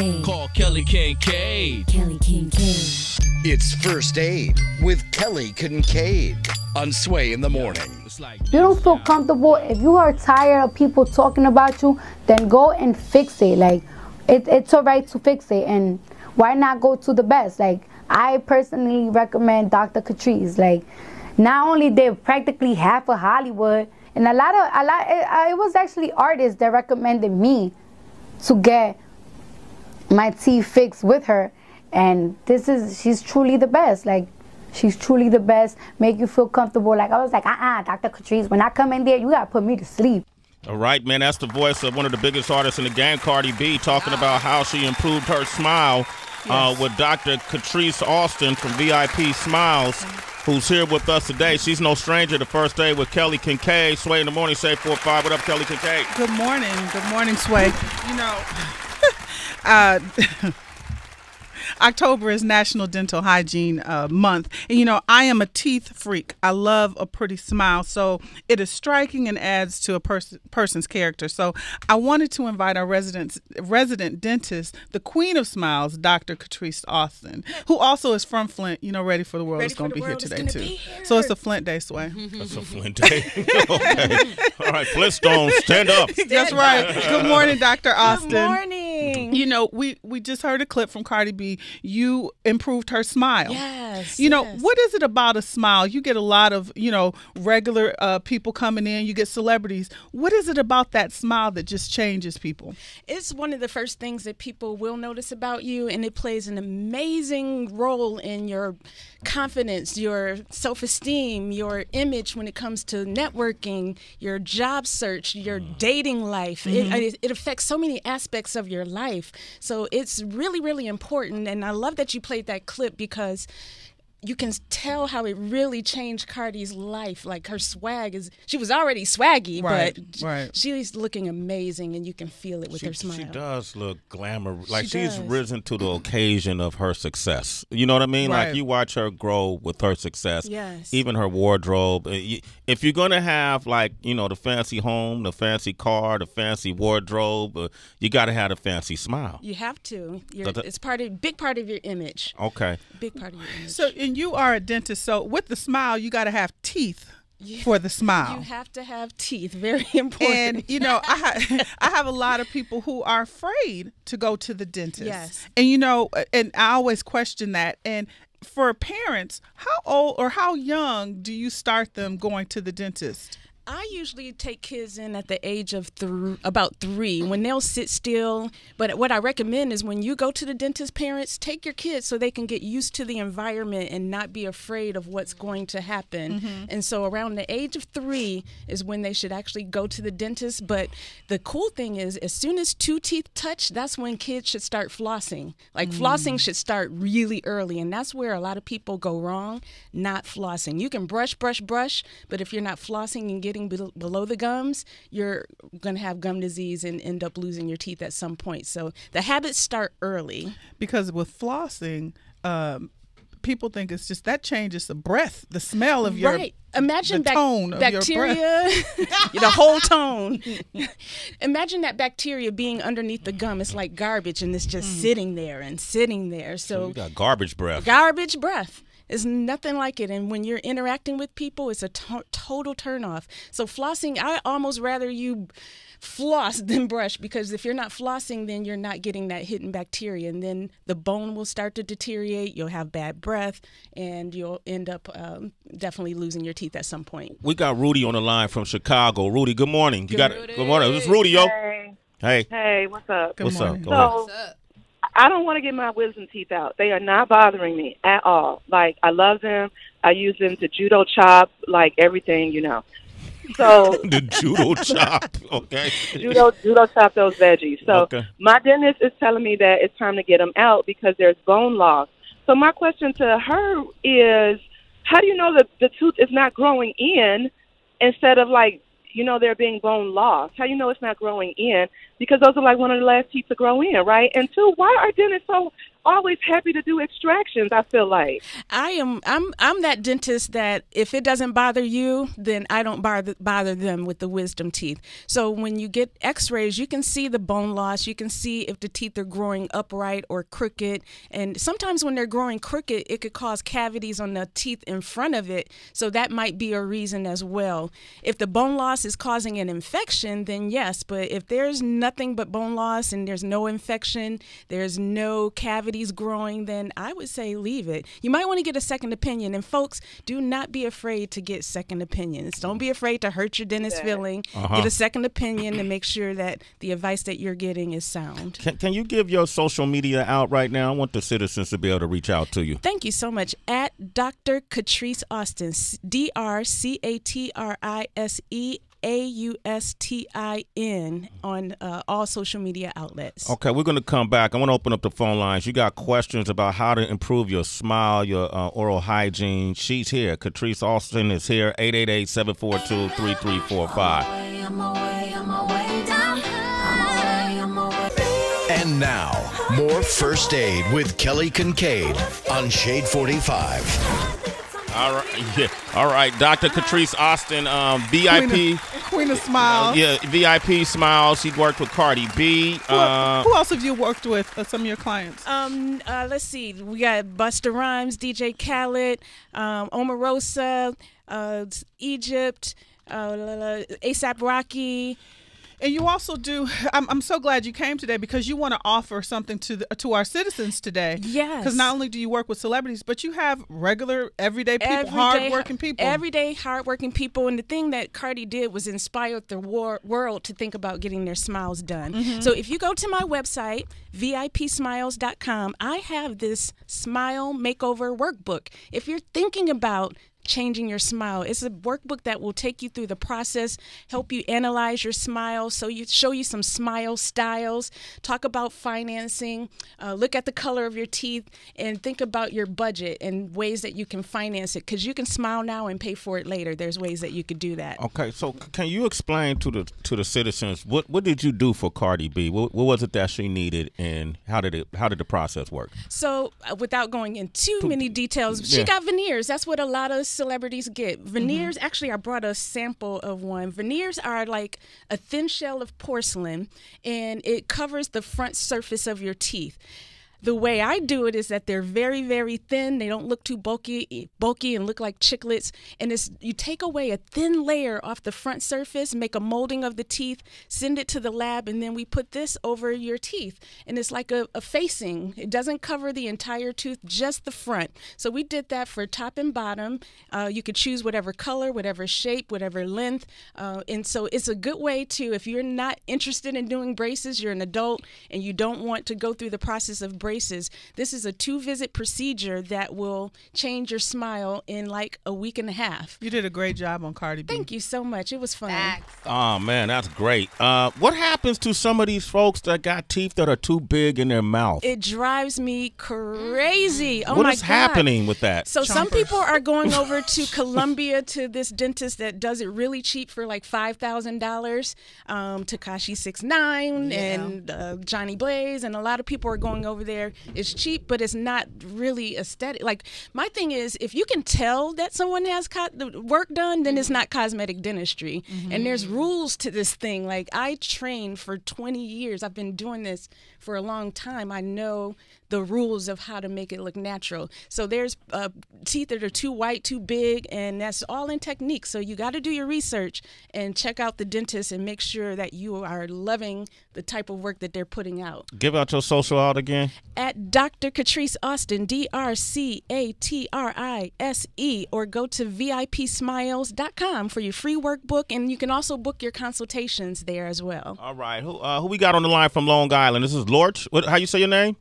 Kincaid. Call Kelly Kincaid. Kelly Kincaid. It's First Aid with Kelly Kincaid on Sway in the Morning. If you don't feel comfortable, if you are tired of people talking about you, then go and fix it. Like, it's all right to fix it, and why not go to the best? Like, I personally recommend Dr. Catrise. Like, not only they're practically half of Hollywood, and it was actually artists that recommended me to get my teeth fixed with her, and she's truly the best. Like, she's truly the best. Make you feel comfortable. Like, I was like, Dr. Catrise, when I come in there, you gotta put me to sleep. All right, man, that's the voice of one of the biggest artists in the game, Cardi B, talking about how she improved her smile with Dr. Catrise Austin from VIP Smiles, who's here with us today. She's no stranger to First Aid with Kelly Kincaid. Sway in the Morning, say 4-5. What up, Kelly Kincaid? Good morning. Good morning, Sway. You know, October is National Dental Hygiene Month. And, you know, I am a teeth freak. I love a pretty smile. So it is striking and adds to a person's character. So I wanted to invite our resident dentist, the queen of smiles, Dr. Catrise Austin, who also is from Flint. You know, Ready for the World is going to be here today, too. So it's a Flint day, Sway. That's a Flint day. Okay. All right, Flintstones, stand up. That's right. Good morning, Dr. Austin. Good morning. You know, we just heard a clip from Cardi B. You improved her smile. Yes. You know, what is it about a smile? You get a lot of, you know, regular people coming in. You get celebrities. What is it about that smile that just changes people? It's one of the first things that people will notice about you, and it plays an amazing role in your confidence, your self-esteem, your image when it comes to networking, your job search, your dating life. It affects so many aspects of your life. So it's really, really important. And I love that you played that clip because you can tell how it really changed Cardi's life. Like, her swag she was already swaggy, but she's looking amazing, and you can feel it with her smile. She does look glamorous. Like, she's risen to the occasion of her success. You know what I mean? Right. Like, you watch her grow with her success. Yes. Even her wardrobe. If you're going to have, like, you know, the fancy home, the fancy car, the fancy wardrobe, you got to have the fancy smile. You have to. It's big part of your image. Okay. Big part of your image. So, and you are a dentist, so with the smile, you got to have teeth for the smile. You have to have teeth. Very important. And, you know, I have a lot of people who are afraid to go to the dentist. Yes. And, you know, and I always question that. And for parents, how old or how young do you start them going to the dentist? I usually take kids in at the age of about 3 when they'll sit still. But what I recommend is when you go to the dentist, parents, take your kids so they can get used to the environment and not be afraid of what's going to happen. And so around the age of 3 is when they should actually go to the dentist. But the cool thing is, as soon as 2 teeth touch, that's when kids should start flossing. Like, flossing should start really early. And that's where a lot of people go wrong, not flossing. You can brush, but if you're not flossing and getting below the gums, you're going to have gum disease and end up losing your teeth at some point. So the habits start early. Because with flossing, people think it's just that changes the breath, the smell of your Imagine the tone bacteria, of your breath. the whole tone. Imagine that bacteria being underneath the gum. It's like garbage, and it's just sitting there and sitting there. So you got garbage breath. Garbage breath. It's nothing like it. And when you're interacting with people, it's a total turnoff. So flossing, I almost rather you floss than brush, because if you're not flossing, then you're not getting that hidden bacteria, and then the bone will start to deteriorate. You'll have bad breath, and you'll end up definitely losing your teeth at some point. We got Rudy on the line from Chicago. Rudy, good morning. Good morning. It's Rudy, yo. Hey. Hey, what's up? Good morning. Go ahead. What's up? I don't want to get my wisdom teeth out. They are not bothering me at all. Like, I love them. I use them to judo chop, like everything, you know. So the judo chop, okay. Judo chop those veggies. So my dentist is telling me that it's time to get them out because there's bone loss. So my question to her is, how do you know that the tooth is not growing in instead of, like, you know, there being bone loss? How do you know it's not growing in? Because those are like one of the last teeth to grow in, right? And 2, why are dentists so always happy to do extractions, I feel like. I'm that dentist that if it doesn't bother you, then I don't bother them with the wisdom teeth. So when you get x-rays, you can see the bone loss. You can see if the teeth are growing upright or crooked. And sometimes when they're growing crooked, it could cause cavities on the teeth in front of it. So that might be a reason as well. If the bone loss is causing an infection, then yes. But if there's nothing but bone loss and there's no infection, there's no cavities growing, then I would say leave it. You might want to get a second opinion. And folks, do not be afraid to get second opinions. Don't be afraid to hurt your dentist feeling. Get a second opinion and make sure that the advice that you're getting is sound. Can you give your social media out right now? I want the citizens to be able to reach out to you. Thank you so much. At Dr. Catrise Austin, DrCatrise AUSTIN on all social media outlets. Okay, we're going to come back. I want to open up the phone lines. You got questions about how to improve your smile, your oral hygiene. She's here. Catrise Austin is here. 888-742-3345. And now, more First Aid with Kelly Kincaid on Shade 45. All right, yeah. All right, Dr. Catrise Austin, VIP. Queen of Smiles. Yeah, VIP Smiles. She worked with Cardi B. Who else have you worked with, some of your clients? Let's see. We got Busta Rhymes, DJ Khaled, Omarosa, Egypt, ASAP Rocky. And you also do. I'm so glad you came today because you want to offer something to our citizens today. Yes. Because not only do you work with celebrities, but you have regular, everyday people, hardworking people. Everyday, hardworking people. And the thing that Cardi did was inspire the world to think about getting their smiles done. Mm-hmm. So if you go to my website, VIPsmiles.com, I have this smile makeover workbook. If you're thinking about changing your smile, it's a workbook that will take you through the process, help you analyze your smile, show you some smile styles, talk about financing, look at the color of your teeth, and think about your budget and ways that you can finance it, because you can smile now and pay for it later. There's ways that you could do that. Okay, so can you explain to the citizens what did you do for Cardi B? What was it that she needed, and how did the process work? So without going into too many details, she got veneers. That's what a lot of celebrities get. Veneers, actually, I brought a sample of one. Veneers are like a thin shell of porcelain, and it covers the front surface of your teeth. The way I do it is that they're very, very thin. They don't look too bulky and look like chiclets. And you take away a thin layer off the front surface, make a molding of the teeth, send it to the lab, and then we put this over your teeth. And it's like a facing. It doesn't cover the entire tooth, just the front. So we did that for top and bottom. You could choose whatever color, whatever shape, whatever length. And so it's a good way to, if you're not interested in doing braces, you're an adult, and you don't want to go through the process of braces, this is a 2-visit procedure that will change your smile in like a week and a half. You did a great job on Cardi B. Thank you so much. It was fun. Thanks. Oh, man, that's great. What happens to some of these folks that got teeth that are too big in their mouth? It drives me crazy. Oh, what my is God. happening with that? So some people are going over to Colombia to this dentist that does it really cheap for like $5,000. Tekashi 6ix9ine and Johnny Blaze, and a lot of people are going over there. It's cheap, but it's not really aesthetic. Like, my thing is, if you can tell that someone has the work done, then it's not cosmetic dentistry. Mm-hmm. And there's rules to this thing. Like, I trained for 20 years. I've been doing this for a long time. I know the rules of how to make it look natural. So there's teeth that are too white, too big, and that's all in technique. So you got to do your research and check out the dentist and make sure that you are loving the type of work that they're putting out. Give out your social out again. At Dr. Catrise Austin, DrCatrise, or go to VIPsmiles.com for your free workbook, and you can also book your consultations there as well. All right. Who we got on the line from Long Island? This is Lurch. How you say your name?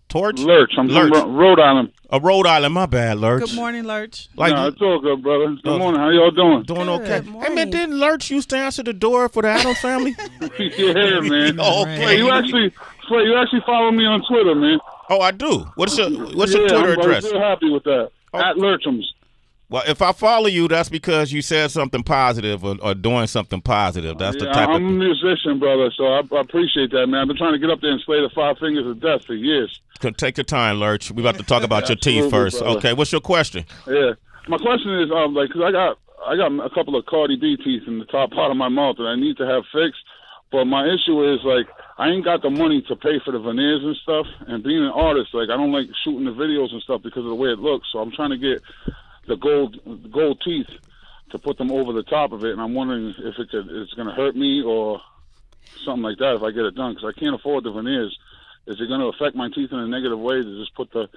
Torch? Lurch. I'm from Rhode Island. Rhode Island. My bad, Lurch. Good morning, Lurch. No, it's all good, brother. Good morning. How y'all doing? Doing okay. Hey, man, didn't Lurch used to answer the door for the Adams family? Yeah, man. Okay. You actually follow me on Twitter, man. Oh, I do. What's your Twitter address? I'm still happy with that. At Lurchums. Well, if I follow you, that's because you said something positive or doing something positive. That's the type I'm a musician, brother, so I appreciate that, man. I've been trying to get up there and slay the 5 fingers of death for years. Take your time, Lurch. We about to talk about your teeth first. Brother. Okay, what's your question? Yeah, my question is, like, cause I got a couple of Cardi B teeth in the top part of my mouth that I need to have fixed. But my issue is, like, I ain't got the money to pay for the veneers and stuff. And being an artist, like, I don't like shooting the videos and stuff because of the way it looks. So I'm trying to get the gold teeth to put them over the top of it. And I'm wondering if it's going to hurt me or something like that if I get it done, because I can't afford the veneers. Is it going to affect my teeth in a negative way to just put the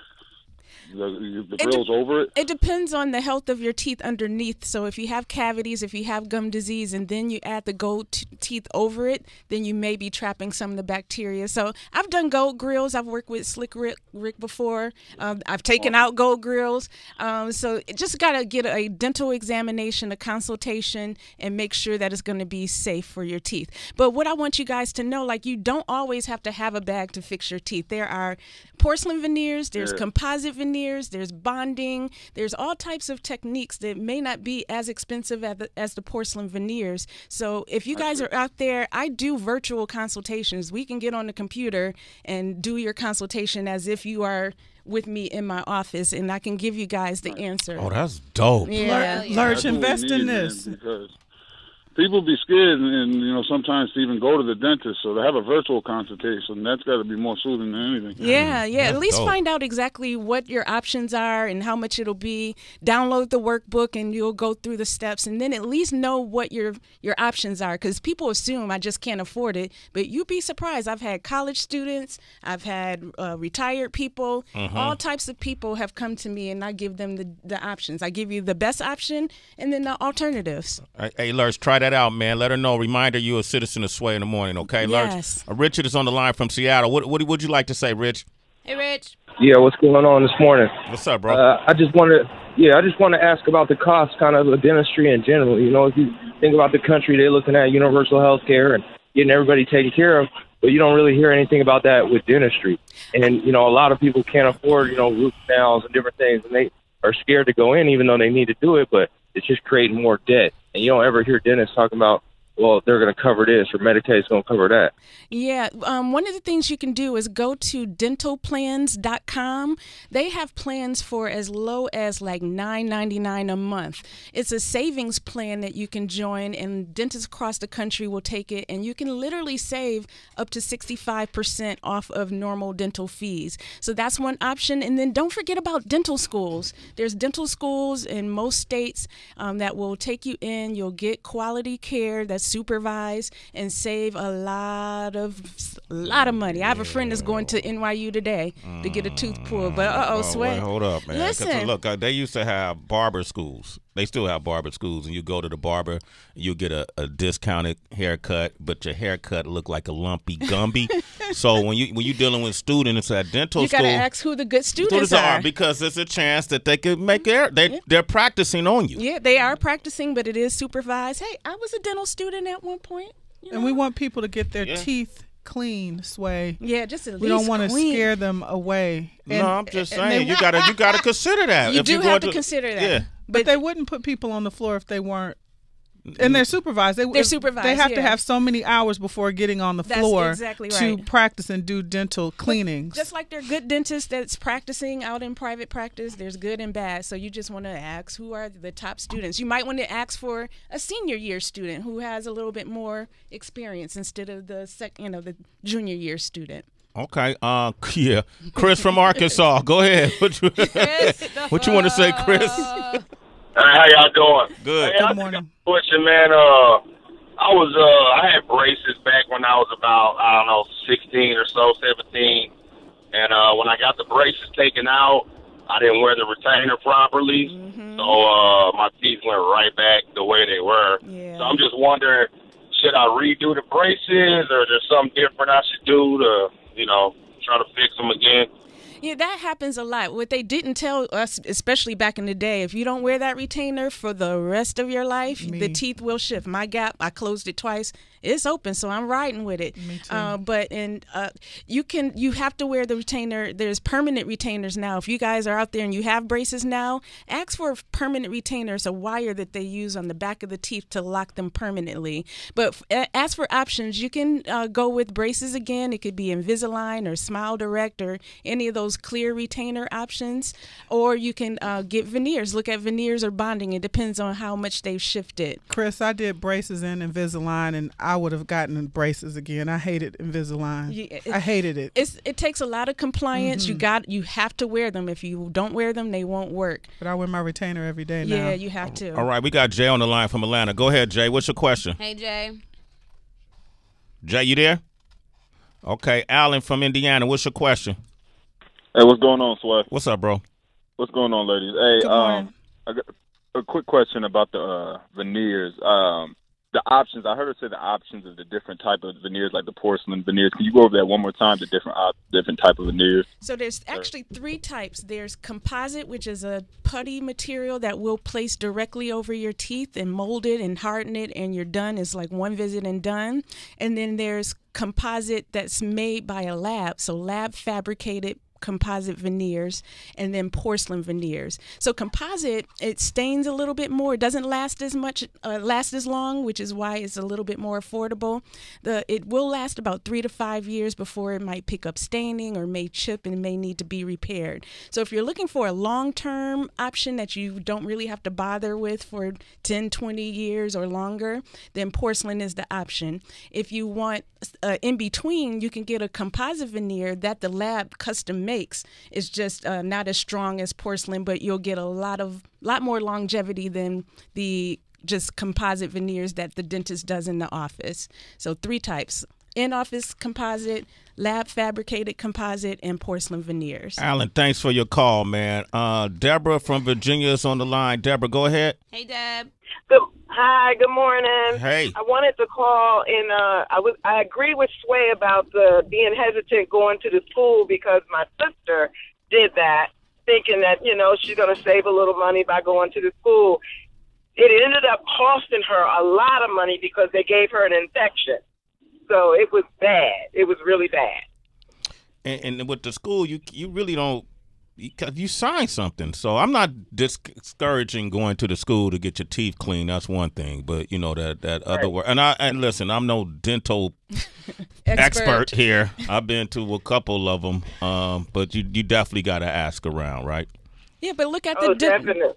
grills over it? It depends on the health of your teeth underneath. So if you have cavities, if you have gum disease, and then you add the gold teeth over it, then you may be trapping some of the bacteria. So I've done gold grills. I've worked with Slick Rick before. I've taken out gold grills. So it just got to get a dental examination, a consultation, and make sure that it's going to be safe for your teeth. But what I want you guys to know, like, you don't always have to have a bag to fix your teeth. There are porcelain veneers, there's composite veneers, there's bonding, there's all types of techniques that may not be as expensive as the porcelain veneers. So if you guys are out there, I do virtual consultations. We can get on the computer and do your consultation as if you are with me in my office, and I can give you guys the answer. Oh, that's dope. Yeah. Lurch, invest in this. Because people be scared, and sometimes to even go to the dentist. So to have a virtual consultation, that's got to be more soothing than anything. Yeah. That's At least dope. find out exactly what your options are and how much it'll be. Download the workbook, and you'll go through the steps, and then at least know what your options are. Because people assume I just can't afford it, but you'd be surprised. I've had college students, I've had retired people, all types of people have come to me, and I give them the options. I give you the best option, and then the alternatives. Hey, Lurch, try that out, man. Let her know. Reminder, you're a citizen of Sway in the morning, okay, Yes. Lurch? Richard is on the line from Seattle. What would you like to say, Rich? Hey, Rich. Yeah, what's going on this morning? What's up, bro? I just want to ask about the cost kind of dentistry in general. If you think about the country, they're looking at universal health care and getting everybody taken care of, but you don't really hear anything about that with dentistry. And, a lot of people can't afford, root canals and different things, and they are scared to go in even though they need to do it, but it's just creating more debt. And you don't ever hear dentists talking about, well, they're going to cover this or Medicaid's going to cover that. Yeah. One of the things you can do is go to dentalplans.com. They have plans for as low as like $9.99 a month. It's a savings plan that you can join, and dentists across the country will take it, and you can literally save up to 65% off of normal dental fees. So that's one option. And then don't forget about dental schools. There's dental schools in most states that will take you in. You'll get quality care that's supervised and save a lot of money. I have a friend that's going to NYU today to get a tooth pulled, but Sway. Wait, hold up, man. Listen, look, they used to have barber schools. They still have barber schools, and you go to the barber, you get a discounted haircut, but your haircut look like a lumpy Gumby. So when you dealing with students at dental school, you gotta ask who the good students are, because there's a chance that they could make they're practicing on you. Yeah, they are practicing, but it is supervised. Hey, I was a dental student at one point. And we want people to get their teeth clean, Sway. Yeah, just at least we don't want to clean. Scare them away. No, I'm just saying you gotta consider that. You do have to consider that. Yeah. But they wouldn't put people on the floor if they weren't. And they're supervised. They're supervised. They have to have so many hours before getting on the floor exactly to right. practice and do dental cleanings. Just like there are good dentists that's practicing out in private practice, there's good and bad. So you just want to ask who are the top students. You might want to ask for a senior year student who has a little bit more experience instead of the the junior year student. Okay. Yeah. Chris from Arkansas. Go ahead. What you want to say, Chris? How y'all doing? Good. Hey, Good morning. Question, man. I had braces back when I was about 16 or so, 17, and when I got the braces taken out, I didn't wear the retainer properly, so my teeth went right back the way they were. Yeah. So I'm just wondering, should I redo the braces, or is there something different I should do to, try to fix them again? Yeah, that happens a lot. What they didn't tell us, especially back in the day, if you don't wear that retainer for the rest of your life, the teeth will shift. My gap, I closed it twice. It's open, so I'm riding with it. Me too. You have to wear the retainer. There's permanent retainers now. If you guys are out there and you have braces now, ask for a permanent retainer. It's a wire that they use on the back of the teeth to lock them permanently. But as for options, you can go with braces again. It could be Invisalign or Smile Direct or any of those clear retainer options. Or you can get veneers. Look at veneers or bonding. It depends on how much they've shifted. Chris, I did braces and Invisalign, and I would have gotten braces again. I hated Invisalign. I hated it. It takes a lot of compliance. You have to wear them. If you don't wear them, they won't work. But I wear my retainer every day now. Yeah, you have to. All right, we got Jay on the line from Atlanta. Go ahead, Jay. What's your question? Hey, Jay. Jay, you there? Okay, Alan from Indiana. What's your question? Hey, what's going on, Sway? What's up, bro? What's going on, ladies? Hey, Good morning. I got a quick question about the veneers. The options. I heard her say the options of the different type of veneers, like the porcelain veneers. Can you go over that one more time? The different type of veneers. So there's actually 3 types. There's composite, which is a putty material that will place directly over your teeth and mold it and harden it, and you're done. It's like one visit and done. And then there's composite that's made by a lab, so lab fabricated composite veneers, and then porcelain veneers. So composite, it stains a little bit more. It doesn't last as long, which is why it's a little bit more affordable. It will last about 3 to 5 years before it might pick up staining or may chip and may need to be repaired. So if you're looking for a long-term option that you don't really have to bother with for 10, 20 years or longer, then porcelain is the option. If you want in between, you can get a composite veneer that the lab custom makes. It's just not as strong as porcelain, but you'll get a lot more longevity than the just composite veneers that the dentist does in the office. So 3 types: in-office composite, lab fabricated composite, and porcelain veneers. Alan, thanks for your call, man. Deborah from Virginia is on the line. Deborah, go ahead. Hey, Deb. Hi, good morning. Hey. I wanted to call, and I agree with Sway about being hesitant going to the school, because my sister did that, thinking that, she's going to save a little money by going to the school. It ended up costing her a lot of money because they gave her an infection. So it was bad. It was really bad. And with the school, you really don't, because you signed something. So I'm not discouraging going to the school to get your teeth clean. That's one thing. But that other word. And listen, I'm no dental expert here. I've been to a couple of them. But you definitely got to ask around, right? Yeah, but look at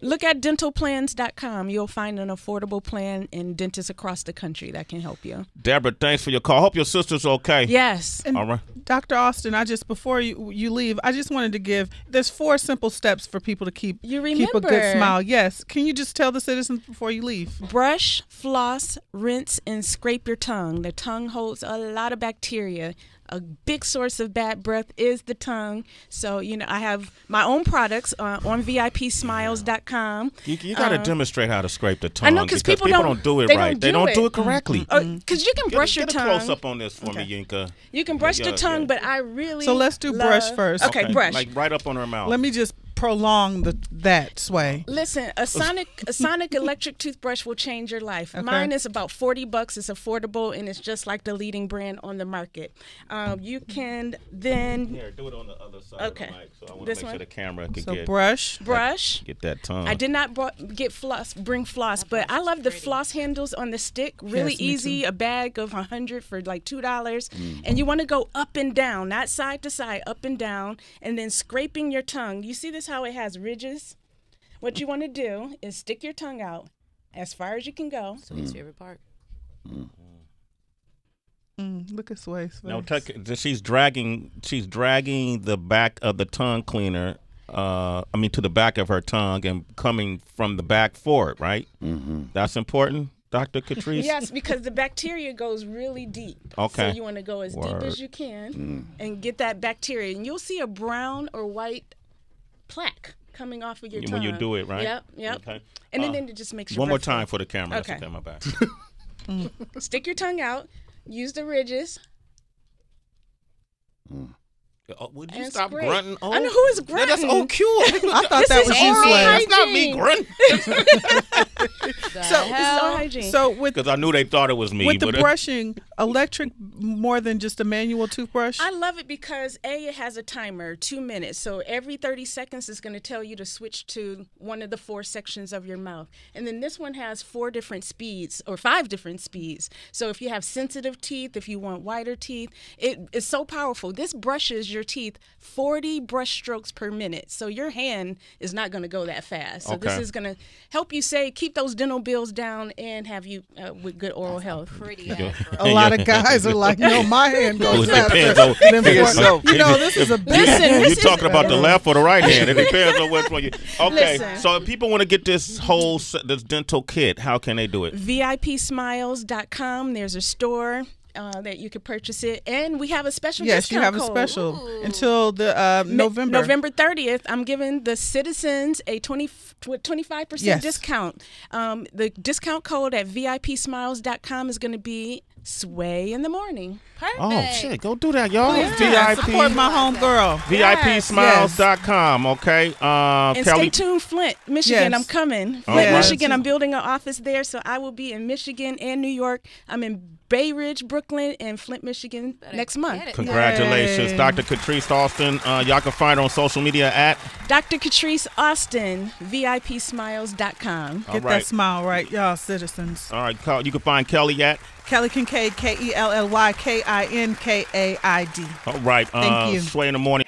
look at dentalplans.com. You'll find an affordable plan in dentists across the country that can help you. Deborah, thanks for your call. Hope your sister's okay. Yes. And all right. Dr. Austin, before you leave, I just wanted to there's 4 simple steps for people to keep a good smile. Yes. Can you just tell the citizens before you leave? Brush, floss, rinse, and scrape your tongue. The tongue holds a lot of bacteria. A big source of bad breath is the tongue. So, I have my own products on VIPsmiles.com. You got to demonstrate how to scrape the tongue. I know, because people don't do it right. They don't do it correctly. Because you can brush your tongue. Get a close up on this for me, Yinka. You can brush the tongue, but I really So let's do brush first. Okay, brush. Like right up on her mouth. Let me just prolong that Sway. Listen, a sonic electric toothbrush will change your life. Okay. Mine is about $40. It's affordable, and it's just like the leading brand on the market. You can then do it on the other side. Okay. Of the mic, so I want to make sure the camera can get brush. Get that tongue. I did not bring floss, but I love the floss handles on the stick. Really easy. A bag of 100 for like $2, and you want to go up and down, not side to side, up and down, and then scraping your tongue. You see this? How it has ridges. What you want to do is stick your tongue out as far as you can go. Sway's favorite part. Look at Sway's face. No, she's dragging the back of the tongue cleaner. To the back of her tongue and coming from the back forward, right? Mm-hmm. That's important, Dr. Catrise? Yes, because the bacteria goes really deep. Okay. So you want to go as deep as you can and get that bacteria, and you'll see a brown or white plaque coming off of your tongue. When you do it, right? Yep. Okay. And then it just makes your one more breath time go. for the camera. Okay. That's my back. Stick your tongue out. Use the ridges. Would you stop grunting? Oh, I know who is grunting. That's OQ. I thought that was you, Sway. That's not me grunting. So with because I knew they thought it was me. With the brushing, electric more than just a manual toothbrush. I love it because it has a timer, 2 minutes. So every 30 seconds is going to tell you to switch to one of the 4 sections of your mouth. And then this one has 4 different speeds or 5 different speeds. So if you have sensitive teeth, if you want whiter teeth, it is so powerful. This brushes your teeth 40 brush strokes per minute. So your hand is not going to go that fast. So this is going to help you keep those dental bills down and have you with good oral health. A lot of guys are like, no, my hand goes faster than yourself. You know, this is a listen. You're talking about the left or the right hand. It depends on which one you. Okay, so if people want to get this this dental kit, how can they do it? VIPsmiles.com. There's a store that you can purchase it, and we have a special discount discount you have code. a special until the November 30th. I'm giving the citizens a 25% discount. The discount code at VIPsmiles.com is going to be Sway in the morning. Perfect. Oh shit, go do that, y'all. VIP, support my home girl. VIPsmiles.com. Okay. And Kelly. stay tuned, Flint, Michigan. I'm coming. Flint, Michigan. I'm building an office there, so I will be in Michigan and New York. I'm in Bay Ridge, Brooklyn, and Flint, Michigan next month. Congratulations, Dr. Catrise Austin. Y'all can find her on social media at Dr. Catrise Austin. VIPsmiles.com. Get that smile right, y'all citizens. All right, you can find Kelly at Kelly Kincaid, KELLYKINKAID. All right. Thank you. Sway in the morning.